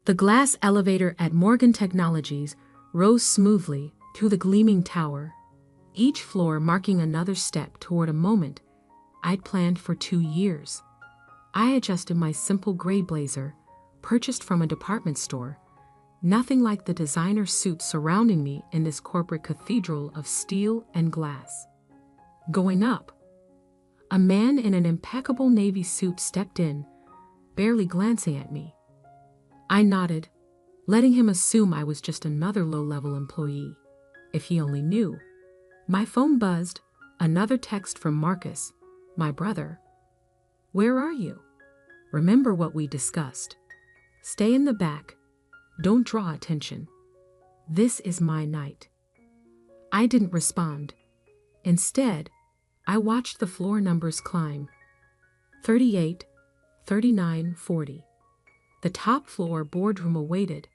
The glass elevator at Morgan Technologies rose smoothly through the gleaming tower, each floor marking another step toward a moment I'd planned for 2 years. I adjusted my simple gray blazer, purchased from a department store, nothing like the designer suits surrounding me in this corporate cathedral of steel and glass. Going up, a man in an impeccable navy suit stepped in, barely glancing at me. I nodded, letting him assume I was just another low-level employee. If he only knew. My phone buzzed, another text from Marcus, my brother. "Where are you? Remember what we discussed. Stay in the back. Don't draw attention. This is my night." I didn't respond. Instead, I watched the floor numbers climb. 38, 39, 40. The top floor boardroom awaited,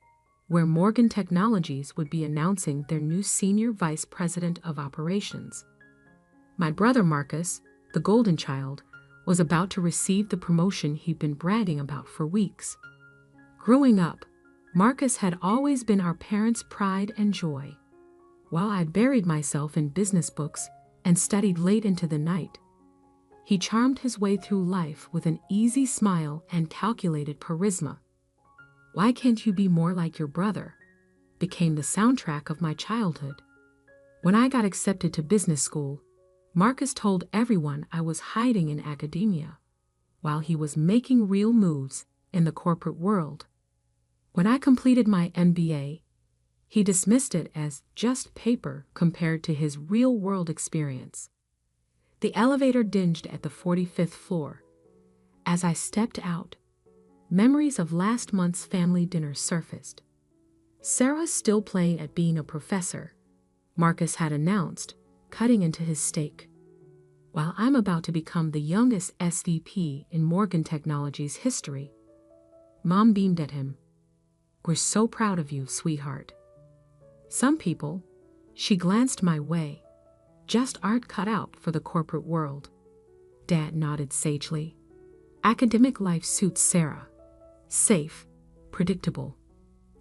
where Morgan Technologies would be announcing their new senior vice president of operations. My brother Marcus, the golden child, was about to receive the promotion he'd been bragging about for weeks. Growing up, Marcus had always been our parents' pride and joy. While I'd buried myself in business books and studied late into the night, he charmed his way through life with an easy smile and calculated charisma. "Why can't you be more like your brother?" became the soundtrack of my childhood. When I got accepted to business school, Marcus told everyone I was hiding in academia, while he was making real moves in the corporate world. When I completed my MBA, he dismissed it as just paper compared to his real-world experience. The elevator dinged at the 45th floor. As I stepped out, memories of last month's family dinner surfaced. Sarah's still playing at being a professor, Marcus had announced, cutting into his steak. While I'm about to become the youngest SVP in Morgan Technologies history. Mom beamed at him. "We're so proud of you, sweetheart." Some people, she glanced my way, just aren't cut out for the corporate world. Dad nodded sagely. Academic life suits Sarah. Safe, predictable.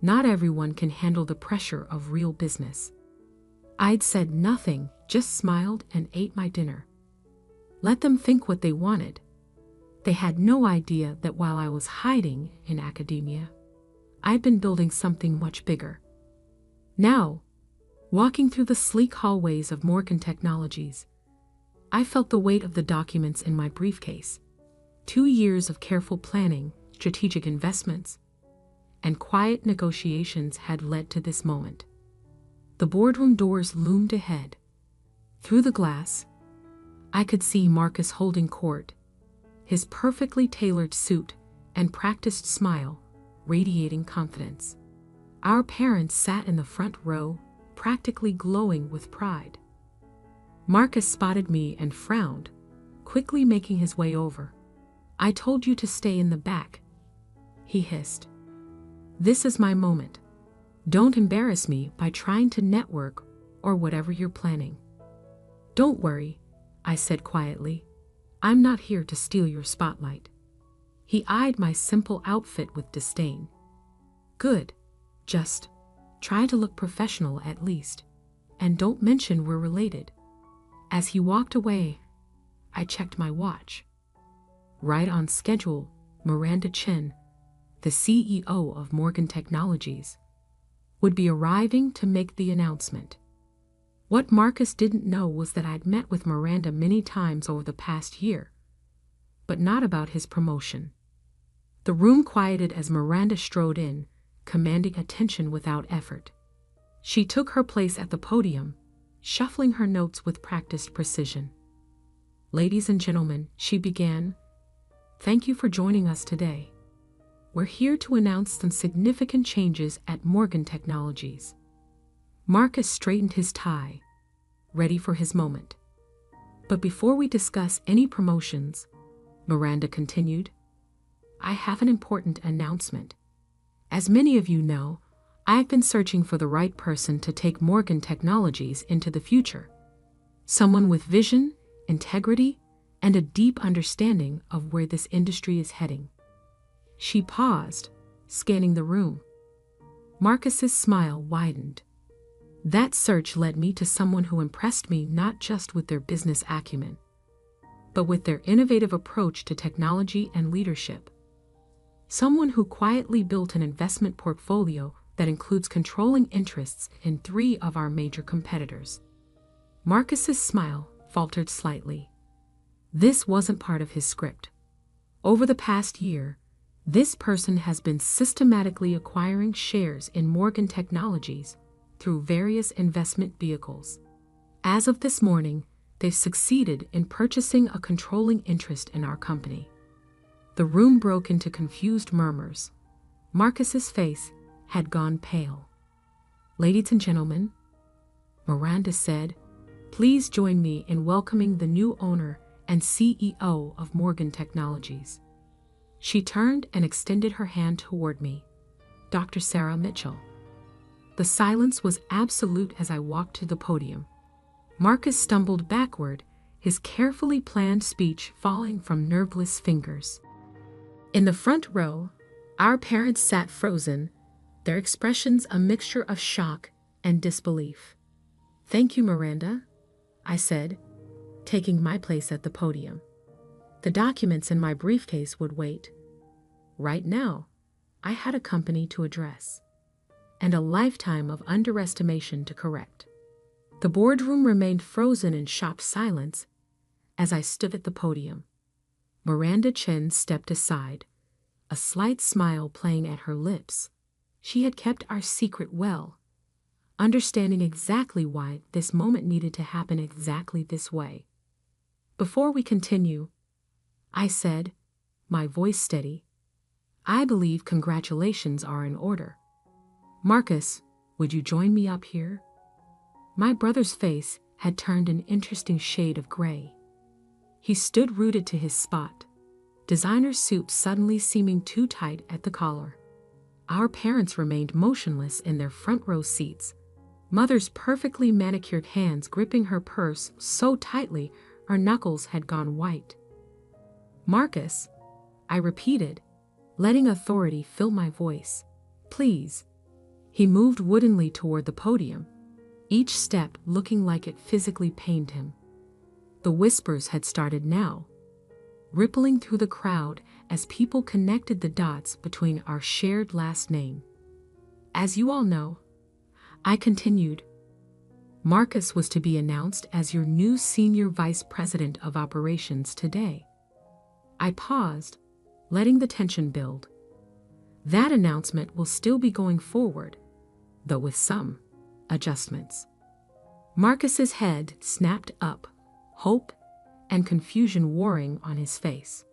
Not everyone can handle the pressure of real business. I'd said nothing, just smiled and ate my dinner. Let them think what they wanted. They had no idea that while I was hiding in academia, I'd been building something much bigger. Now, walking through the sleek hallways of Morgan Technologies, I felt the weight of the documents in my briefcase. 2 years of careful planning, strategic investments, and quiet negotiations had led to this moment. The boardroom doors loomed ahead. Through the glass, I could see Marcus holding court, his perfectly tailored suit and practiced smile radiating confidence. Our parents sat in the front row, practically glowing with pride. Marcus spotted me and frowned, quickly making his way over. "I told you to stay in the back," he hissed. "This is my moment. Don't embarrass me by trying to network or whatever you're planning." "Don't worry," I said quietly. "I'm not here to steal your spotlight." He eyed my simple outfit with disdain. "Good. Just try to look professional at least, and don't mention we're related." As he walked away, I checked my watch. Right on schedule, Miranda Chen, the CEO of Morgan Technologies, would be arriving to make the announcement. What Marcus didn't know was that I'd met with Miranda many times over the past year, but not about his promotion. The room quieted as Miranda strode in, commanding attention without effort. She took her place at the podium, shuffling her notes with practiced precision. "Ladies and gentlemen," she began, "thank you for joining us today. We're here to announce some significant changes at Morgan Technologies." Marcus straightened his tie, ready for his moment. "But before we discuss any promotions," Miranda continued, "I have an important announcement. As many of you know, I've been searching for the right person to take Morgan Technologies into the future. Someone with vision, integrity, and a deep understanding of where this industry is heading." She paused, scanning the room. Marcus's smile widened. That search led me to someone who impressed me not just with their business acumen, but with their innovative approach to technology and leadership. Someone who quietly built an investment portfolio that includes controlling interests in 3 of our major competitors. Marcus's smile faltered slightly. This wasn't part of his script. Over the past year, this person has been systematically acquiring shares in Morgan Technologies through various investment vehicles. As of this morning, they've succeeded in purchasing a controlling interest in our company. The room broke into confused murmurs. Marcus's face had gone pale. Ladies and gentlemen, Miranda said, please join me in welcoming the new owner and CEO of Morgan Technologies. She turned and extended her hand toward me, Dr. Sarah Mitchell. The silence was absolute as I walked to the podium. Marcus stumbled backward, his carefully planned speech falling from nerveless fingers. In the front row, our parents sat frozen, their expressions a mixture of shock and disbelief. Thank you, Miranda, I said, taking my place at the podium. The documents in my briefcase would wait. Right now, I had a company to address, and a lifetime of underestimation to correct. The boardroom remained frozen in shocked silence as I stood at the podium. Miranda Chen stepped aside, a slight smile playing at her lips. She had kept our secret well, understanding exactly why this moment needed to happen exactly this way. Before we continue, I said, my voice steady, I believe congratulations are in order. Marcus, would you join me up here? My brother's face had turned an interesting shade of gray. He stood rooted to his spot, designer suit suddenly seeming too tight at the collar. Our parents remained motionless in their front row seats, mother's perfectly manicured hands gripping her purse so tightly her knuckles had gone white. Marcus, I repeated, letting authority fill my voice. Please. He moved woodenly toward the podium, each step looking like it physically pained him. The whispers had started now, rippling through the crowd as people connected the dots between our shared last name. As you all know, I continued, Marcus was to be announced as your new Senior Vice President of Operations today. I paused, letting the tension build. That announcement will still be going forward, though with some adjustments. Marcus's head snapped up, hope and confusion warring on his face.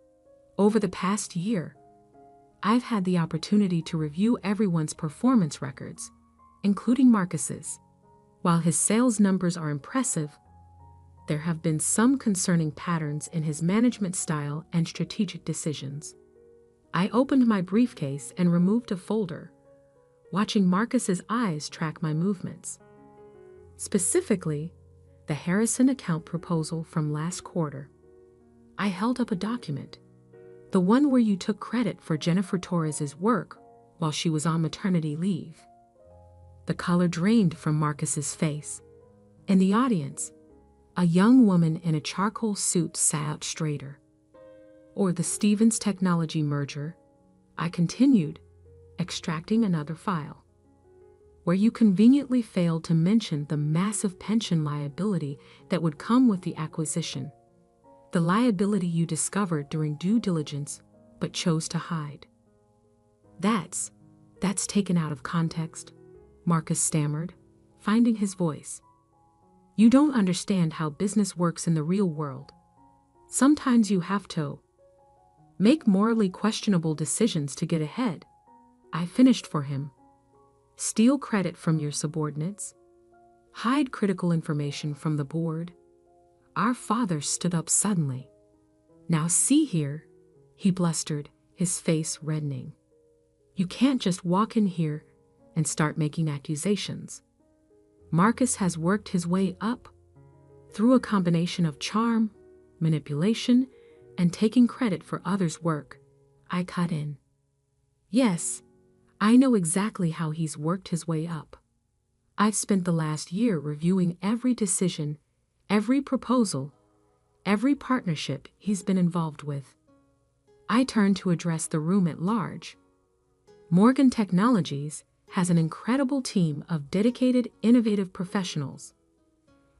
Over the past year, I've had the opportunity to review everyone's performance records, including Marcus's. While his sales numbers are impressive, there have been some concerning patterns in his management style and strategic decisions. I opened my briefcase and removed a folder, watching Marcus's eyes track my movements. Specifically, the Harrison account proposal from last quarter. I held up a document, the one where you took credit for Jennifer Torres's work while she was on maternity leave. The color drained from Marcus's face. In the audience, a young woman in a charcoal suit sat out straighter. Or the Stevens Technology merger, I continued, extracting another file, where you conveniently failed to mention the massive pension liability that would come with the acquisition. The liability you discovered during due diligence but chose to hide. That's taken out of context, Marcus stammered, finding his voice. You don't understand how business works in the real world. Sometimes you have to make morally questionable decisions to get ahead. I finished for him. Steal credit from your subordinates. Hide critical information from the board. Our father stood up suddenly. Now see here, he blustered, his face reddening. You can't just walk in here and start making accusations. Marcus has worked his way up through a combination of charm, manipulation, and taking credit for others' work. I cut in. Yes, I know exactly how he's worked his way up. I've spent the last year reviewing every decision, every proposal, every partnership he's been involved with. I turn to address the room at large. Morgan Technologies has an incredible team of dedicated, innovative professionals.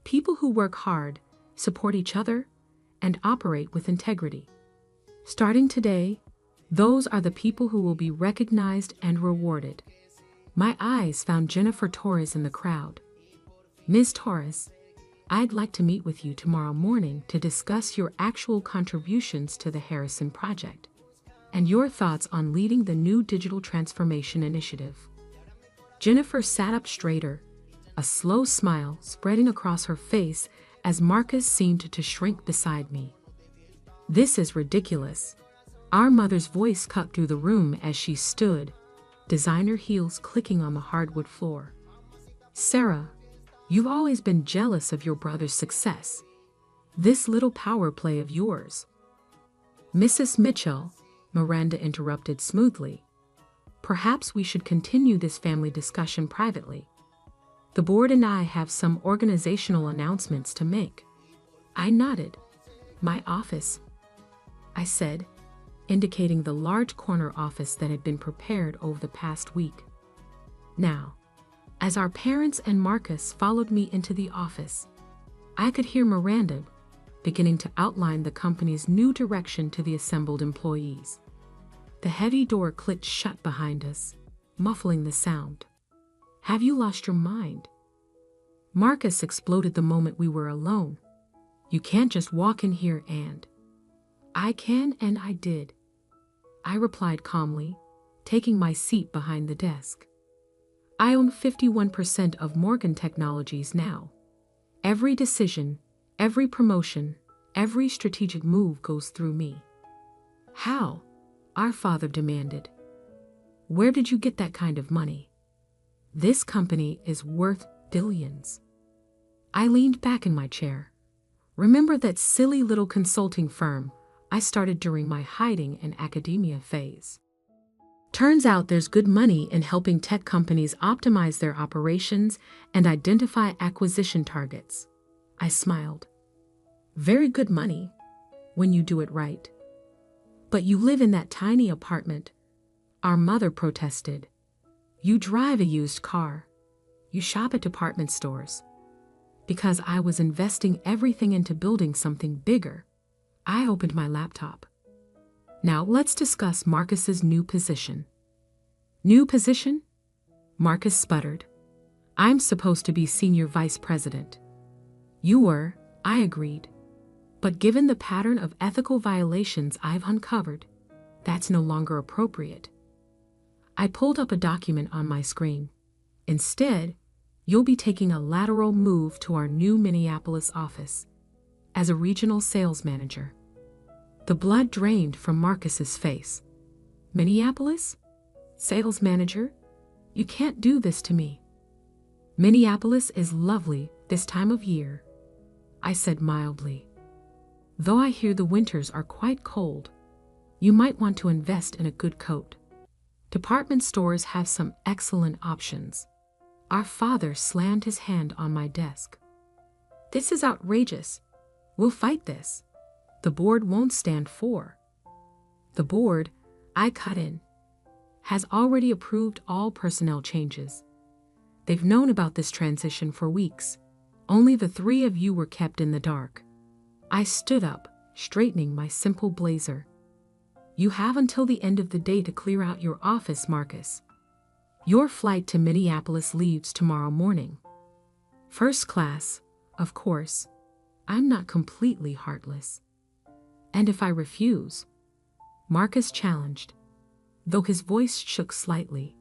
People who work hard, support each other, and operate with integrity. Starting today, those are the people who will be recognized and rewarded. My eyes found Jennifer Torres in the crowd. Ms. Torres, I'd like to meet with you tomorrow morning to discuss your actual contributions to the Harrison Project and your thoughts on leading the new digital transformation initiative. Jennifer sat up straighter, a slow smile spreading across her face as Marcus seemed to shrink beside me. This is ridiculous. Our mother's voice cut through the room as she stood, designer heels clicking on the hardwood floor. Sarah, you've always been jealous of your brother's success. This little power play of yours. Mrs. Mitchell, Miranda interrupted smoothly. Perhaps we should continue this family discussion privately. The board and I have some organizational announcements to make. I nodded. My office, I said, indicating the large corner office that had been prepared over the past week. Now, as our parents and Marcus followed me into the office, I could hear Miranda beginning to outline the company's new direction to the assembled employees. The heavy door clicked shut behind us, muffling the sound. Have you lost your mind? Marcus exploded the moment we were alone. You can't just walk in here and... I can and I did. I replied calmly, taking my seat behind the desk. I own 51% of Morgan Technologies now. Every decision, every promotion, every strategic move goes through me. How? Our father demanded. Where did you get that kind of money? This company is worth billions. I leaned back in my chair. Remember that silly little consulting firm I started during my hiding in academia phase? Turns out there's good money in helping tech companies optimize their operations and identify acquisition targets. I smiled. Very good money, when you do it right. But you live in that tiny apartment. Our mother protested. You drive a used car. You shop at department stores. Because I was investing everything into building something bigger, I opened my laptop. Now let's discuss Marcus's new position. New position? Marcus sputtered. I'm supposed to be senior vice president. You were, I agreed. But given the pattern of ethical violations I've uncovered, that's no longer appropriate. I pulled up a document on my screen. Instead, you'll be taking a lateral move to our new Minneapolis office as a regional sales manager. The blood drained from Marcus's face. Minneapolis? Sales manager? You can't do this to me. Minneapolis is lovely this time of year, I said mildly. Though I hear the winters are quite cold, you might want to invest in a good coat. Department stores have some excellent options. Our father slammed his hand on my desk. This is outrageous. We'll fight this. The board won't stand for. The board, I cut in, has already approved all personnel changes. They've known about this transition for weeks. Only the three of you were kept in the dark. I stood up, straightening my simple blazer. You have until the end of the day to clear out your office, Marcus. Your flight to Minneapolis leaves tomorrow morning. First class, of course. I'm not completely heartless. And if I refuse? Marcus challenged, though his voice shook slightly.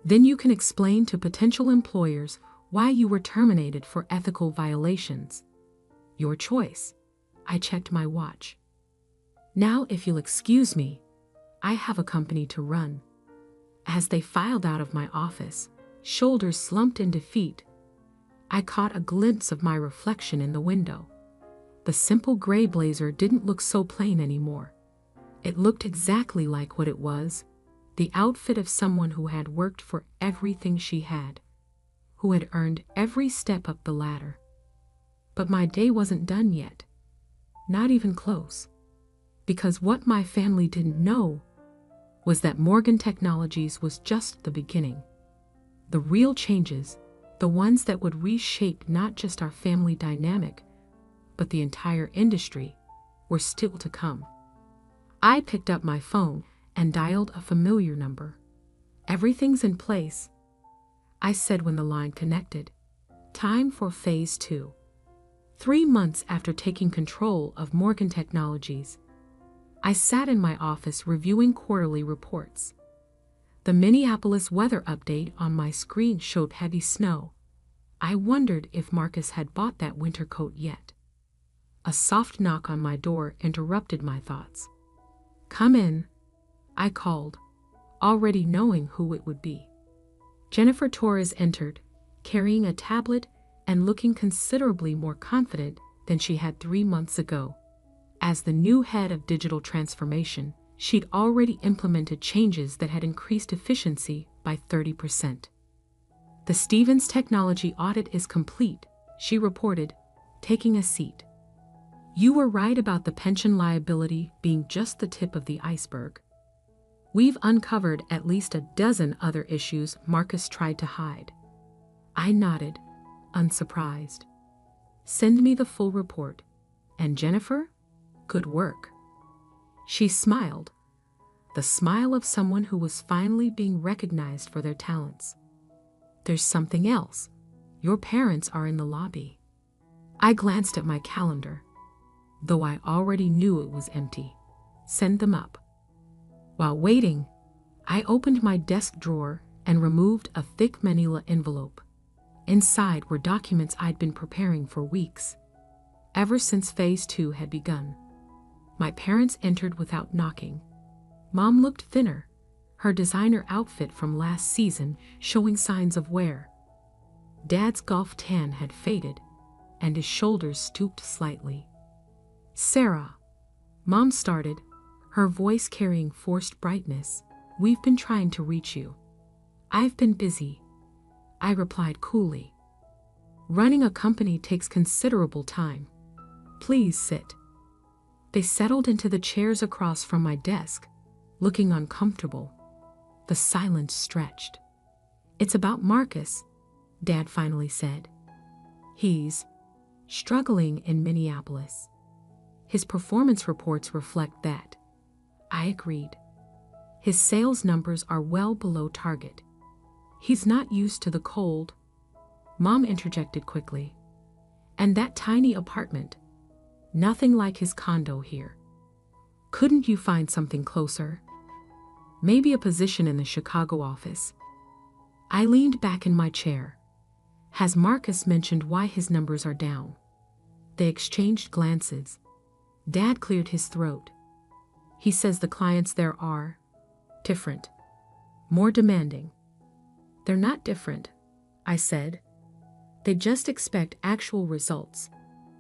Then you can explain to potential employers why you were terminated for ethical violations. Your choice. I checked my watch. Now, if you'll excuse me, I have a company to run. As they filed out of my office, shoulders slumped in defeat, I caught a glimpse of my reflection in the window. The simple gray blazer didn't look so plain anymore. It looked exactly like what it was, the outfit of someone who had worked for everything she had, who had earned every step up the ladder. But my day wasn't done yet. Not even close. Because what my family didn't know was that Morgan Technologies was just the beginning. The real changes, the ones that would reshape not just our family dynamic, but the entire industry, were still to come. I picked up my phone and dialed a familiar number. "Everything's in place," I said when the line connected. Time for Phase 2. 3 months after taking control of Morgan Technologies, I sat in my office reviewing quarterly reports. The Minneapolis weather update on my screen showed heavy snow. I wondered if Marcus had bought that winter coat yet. A soft knock on my door interrupted my thoughts. "Come in," I called, already knowing who it would be. Jennifer Torres entered, carrying a tablet and looking considerably more confident than she had 3 months ago. As the new head of digital transformation, she'd already implemented changes that had increased efficiency by 30%. "The Stevens technology audit is complete," she reported, taking a seat. "You were right about the pension liability being just the tip of the iceberg. We've uncovered at least a dozen other issues Marcus tried to hide." I nodded, unsurprised. "Send me the full report. And Jennifer, good work." She smiled, the smile of someone who was finally being recognized for their talents. "There's something else. Your parents are in the lobby." I glanced at my calendar, though I already knew it was empty. "Send them up." While waiting, I opened my desk drawer and removed a thick manila envelope. Inside were documents I'd been preparing for weeks, ever since Phase 2 had begun. My parents entered without knocking. Mom looked thinner, her designer outfit from last season showing signs of wear. Dad's golf tan had faded, and his shoulders stooped slightly. "Sarah," Mom started, her voice carrying forced brightness, "we've been trying to reach you." "I've been busy," I replied coolly. "Running a company takes considerable time. Please sit." They settled into the chairs across from my desk, looking uncomfortable. The silence stretched. "It's about Marcus," Dad finally said. "He's struggling in Minneapolis. His performance reports reflect that." I agreed. "His sales numbers are well below target. He's not used to the cold," Mom interjected quickly. "And that tiny apartment. Nothing like his condo here. Couldn't you find something closer? Maybe a position in the Chicago office?" I leaned back in my chair. "Has Marcus mentioned why his numbers are down?" They exchanged glances. Dad cleared his throat. "He says the clients there are different, more demanding." "They're not different," I said. "They just expect actual results,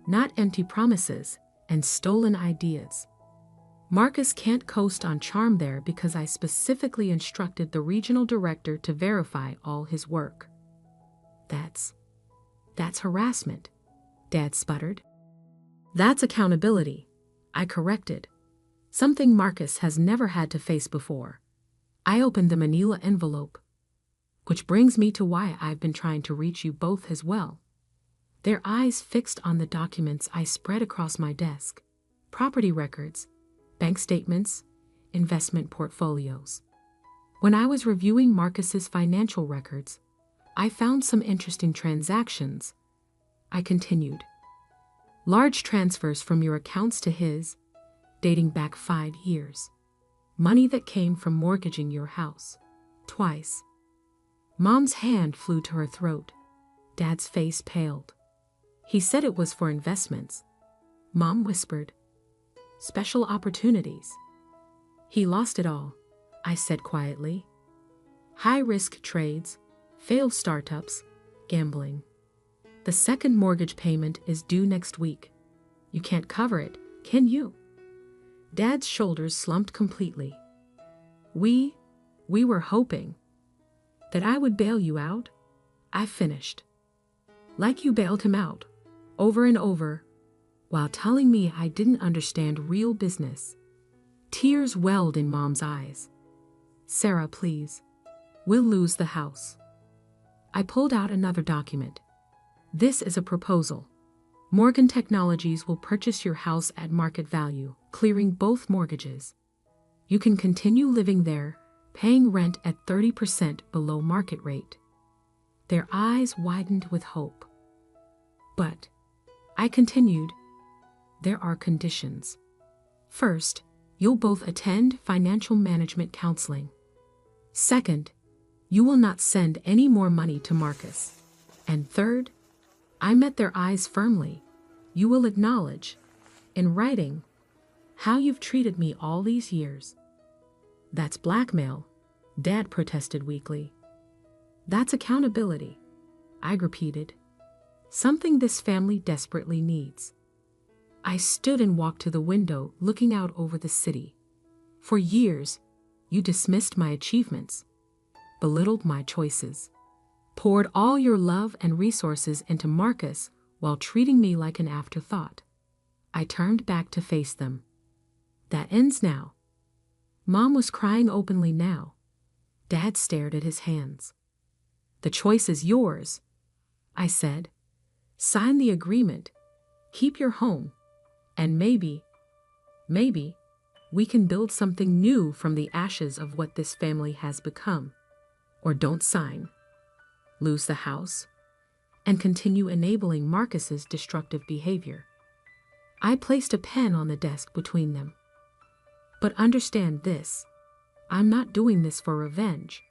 not empty promises and stolen ideas. Marcus can't coast on charm there because I specifically instructed the regional director to verify all his work." That's harassment," Dad sputtered. "That's accountability," I corrected. "Something Marcus has never had to face before." I opened the manila envelope. "Which brings me to why I've been trying to reach you both as well." Their eyes fixed on the documents I spread across my desk. Property records, bank statements, investment portfolios. When I was reviewing Marcus's financial records, I found some interesting transactions. I continued. "Large transfers from your accounts to his, dating back 5 years. Money that came from mortgaging your house. Twice." Mom's hand flew to her throat. Dad's face paled. "He said it was for investments," Mom whispered. "Special opportunities." "He lost it all," I said quietly. "High-risk trades, failed startups, gambling. The second mortgage payment is due next week. You can't cover it, can you?" Dad's shoulders slumped completely. We We were hoping that I would bail you out, I finished. Like you bailed him out, over and over, while telling me I didn't understand real business. Tears welled in Mom's eyes. Sarah, please. We'll lose the house. I pulled out another document. This is a proposal. Morgan Technologies will purchase your house at market value, clearing both mortgages. You can continue living there, paying rent at 30% below market rate. Their eyes widened with hope. But, I continued, there are conditions. First, you'll both attend financial management counseling. Second, you will not send any more money to Marcus. And third, I met their eyes firmly. You will acknowledge, in writing, how you've treated me all these years. That's blackmail, Dad protested weakly. That's accountability, I repeated. Something this family desperately needs. I stood and walked to the window, looking out over the city. For years, you dismissed my achievements, belittled my choices, poured all your love and resources into Marcus while treating me like an afterthought. I turned back to face them. That ends now. Mom was crying openly now. Dad stared at his hands. The choice is yours, I said. Sign the agreement, keep your home, and maybe, we can build something new from the ashes of what this family has become. Or don't sign, lose the house, and continue enabling Marcus's destructive behavior. I placed a pen on the desk between them. But understand this, I'm not doing this for revenge.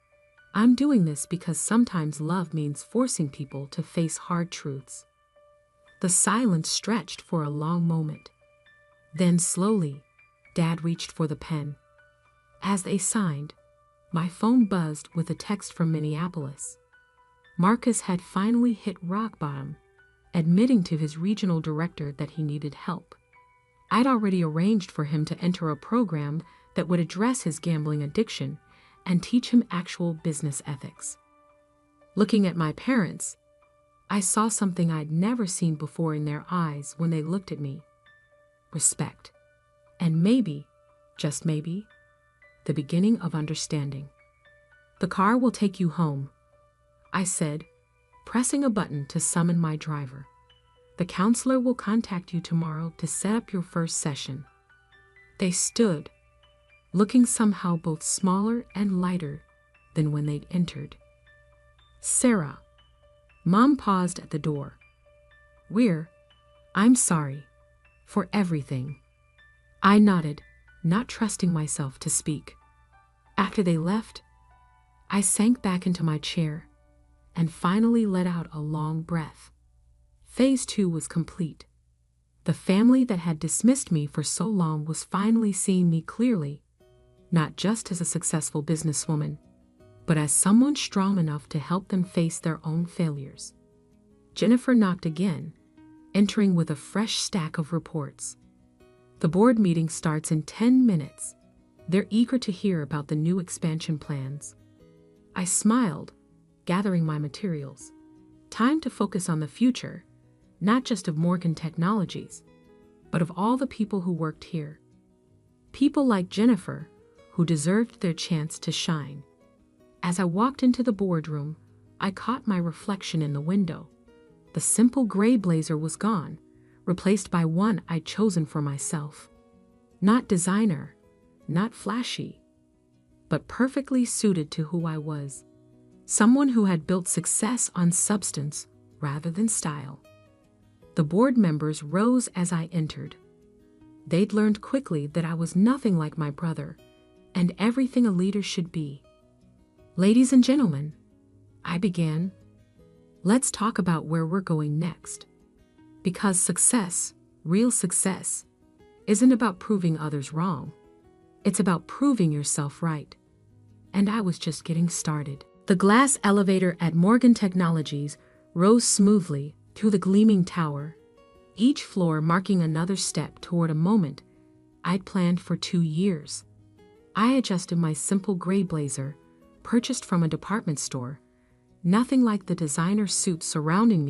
I'm doing this because sometimes love means forcing people to face hard truths. The silence stretched for a long moment. Then slowly, Dad reached for the pen. As they signed, my phone buzzed with a text from Minneapolis. Marcus had finally hit rock bottom, admitting to his regional director that he needed help. I'd already arranged for him to enter a program that would address his gambling addiction and teach him actual business ethics. Looking at my parents, I saw something I'd never seen before in their eyes when they looked at me. Respect. And maybe, just maybe, the beginning of understanding. The car will take you home, I said, pressing a button to summon my driver. The counselor will contact you tomorrow to set up your first session. They stood, looking somehow both smaller and lighter than when they'd entered. Sarah. Mom paused at the door. I'm sorry. For everything. I nodded, not trusting myself to speak. After they left, I sank back into my chair and finally let out a long breath. Phase 2 was complete. The family that had dismissed me for so long was finally seeing me clearly, not just as a successful businesswoman, but as someone strong enough to help them face their own failures. Jennifer knocked again, entering with a fresh stack of reports. The board meeting starts in 10 minutes. They're eager to hear about the new expansion plans. I smiled, gathering my materials. Time to focus on the future, not just of Morgan Technologies, but of all the people who worked here. People like Jennifer, who deserved their chance to shine. As I walked into the boardroom, I caught my reflection in the window. The simple gray blazer was gone, replaced by one I'd chosen for myself. Not designer, not flashy, but perfectly suited to who I was. Someone who had built success on substance rather than style. The board members rose as I entered. They'd learned quickly that I was nothing like my brother, and everything a leader should be. Ladies and gentlemen, I began, let's talk about where we're going next. Because success, real success, isn't about proving others wrong. It's about proving yourself right. And I was just getting started. The glass elevator at Morgan Technologies rose smoothly through the gleaming tower, each floor marking another step toward a moment I'd planned for 2 years. I adjusted my simple gray blazer, purchased from a department store, nothing like the designer suits surrounding me.